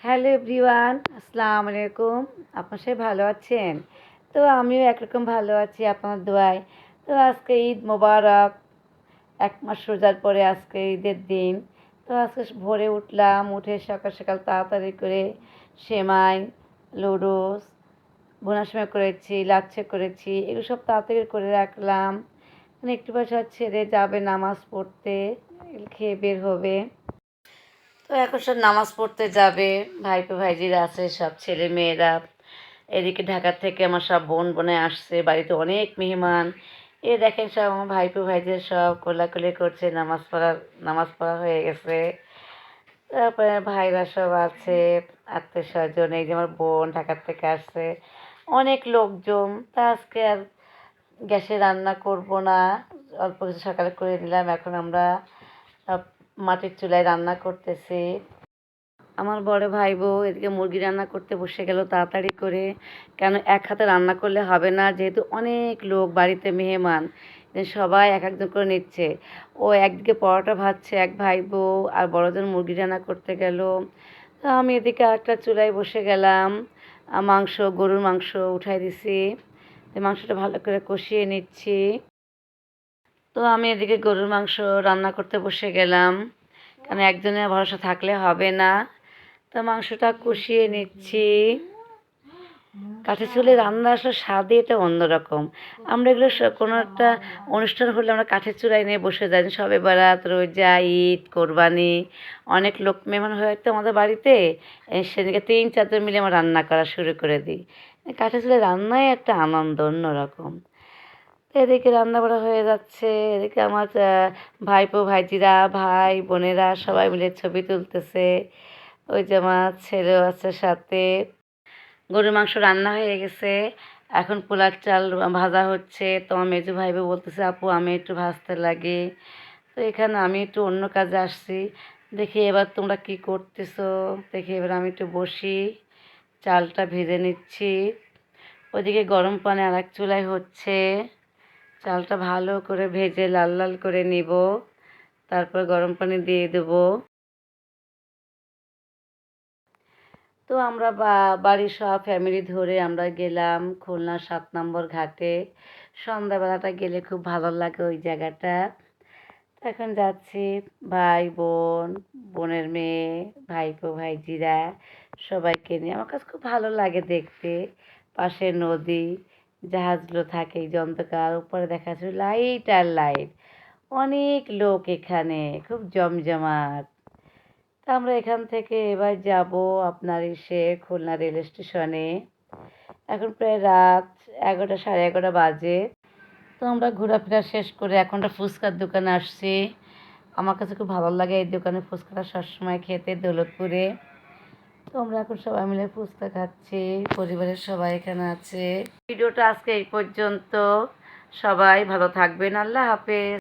Hello everyone, আসসালামু আলাইকুম। আপনার সবাই ভালো আছেন? তো আমিও একরকম ভালো আছি আপনার দোয়ায়। তো আজকে ঈদ মোবারক। 1 মাস রোজার পরে আজকে ঈদের দিন। তো আজকে ভোরে উঠলাম, উঠে সকাল সকাল তাড়াতাড়ি করে সেমাই, লুডুস, ভুনা সেমাই করেছি, লাচ্ছা করেছি, এগুলো সব তাড়াতাড়ি করে রাখলাম। একটু পয়সা ছেড়ে যাবে নামাজ পড়তে, খেয়ে বের হবে। তো এখন সব নামাজ পড়তে যাবে, ভাইপো ভাইজিরা আছে, সব ছেলে মেয়েরা। এদিকে ঢাকা থেকে আমার সব বোন বোনে আসছে, বাড়িতে অনেক মেহমান। দেখেন সব আমার ভাইপো ভাইজিরা সব কোলাকুলি করছে, নামাজ পড়া হয়ে গেছে। তারপরে ভাইরা সব আছে, আত্মীয় স্বজন, এই যে আমার বোন ঢাকার থেকে আসছে, অনেক লোকজন। তা আজকে আর গ্যাসে রান্না করব না, অল্প কিছু সকালে করে নিলাম। এখন আমরা মাটির চুলায় রান্না করতেছি। আমার বড় ভাই বউ এদিকে মুরগি রান্না করতে বসে গেল তাড়াতাড়ি করে, কেন এক হাতে রান্না করলে হবে না, যেহেতু অনেক লোক বাড়িতে মেহমান, সবাই এক একজন করে নিচ্ছে। ও একদিকে পরোটা ভাজছে এক ভাই বউ, আর বড়জন মুরগি রান্না করতে গেল। তা আমি এদিকে আরেকটা চুলায় বসে গেলাম, গরুর মাংস উঠাই দিছি, মাংসটা ভালো করে কষিয়ে নিচ্ছি। তো আমি এদিকে গরুর মাংস রান্না করতে বসে গেলাম, কারণ একজনের ভরসা থাকলে হবে না। তো মাংসটা কষিয়ে নিচ্ছি। কাঠের চুলায় রান্না আসলে স্বাদই এটা অন্যরকম। আমরা এগুলো কোনো একটা অনুষ্ঠান হলে আমরা কাঠের চুলায় নিয়ে বসে যাই, সবে বারাত, রোজা, ঈদ, কোরবানি, অনেক লোক মেহমান হয়ে তো আমাদের বাড়িতে, সেদিকে 3-4 জন মিলে আমরা রান্না করা শুরু করে দিই। কাঠের চুলায় রান্নাই একটা আনন্দ অন্যরকম। তো এদিকে রান্না বাড়া হয়ে যাচ্ছে, এদিকে আমার ভাইপো ভাইজিরা, ভাই বোনেরা সবাই মিলে ছবি তুলতেছে। ওই যে আমার ছেলেও আছে সাথে। গরুর মাংস রান্না হয়ে গেছে, এখন পোলার চাল ভাজা হচ্ছে। তো আমার মেজো ভাইবো বলতেছে, আপু আমি একটু ভাজতে লাগে। তো এখানে আমি একটু অন্য কাজে আসছি, দেখি এবার তোমরা কি করতেছো, দেখি এবার আমি একটু বসি, চালটা ভেজে নিচ্ছি। ওইদিকে গরম পানি আর এক চুলায় হচ্ছে, চালটা ভালো করে ভেজে লাল লাল করে নিব, তারপর গরম পানি দিয়ে দেবো। তো আমরা বাড়ির সব ফ্যামিলি ধরে আমরা গেলাম খুলনা 7 নম্বর ঘাটে। সন্ধ্যাবেলাটা গেলে খুব ভালো লাগে ওই জায়গাটা। এখন যাচ্ছি, ভাই বোন, বোনের মেয়ে, ভাইপো ভাইজিরা সবাইকে নিয়ে। আমার কাছে খুব ভালো লাগে দেখতে, পাশে নদী, জাহাজগুলো থাকে এই যে অন্ধকার, উপরে দেখা যাচ্ছে লাইট আর লাইট, অনেক লোক এখানে, খুব জমজমাট। তা আমরা এখান থেকে এবার যাব আপনার খুলনা রেল স্টেশনে। এখন প্রায় রাত 11টা, সাড়ে 11টা বাজে। তো আমরা ঘোরাফেরা শেষ করে এখন একটা ফুচকার দোকানে আসছি। আমার কাছে খুব ভালো লাগে এই দোকানে ফুচকাটা সবসময় খেতে, দৌলতপুরে। তো আমরা এখন সবাই মিলে ফুচকা খাচ্ছি, পরিবারের সবাই এখানে আছে। ভিডিওটা আজকে এই পর্যন্ত। সবাই ভালো থাকবেন, আল্লাহ হাফেজ।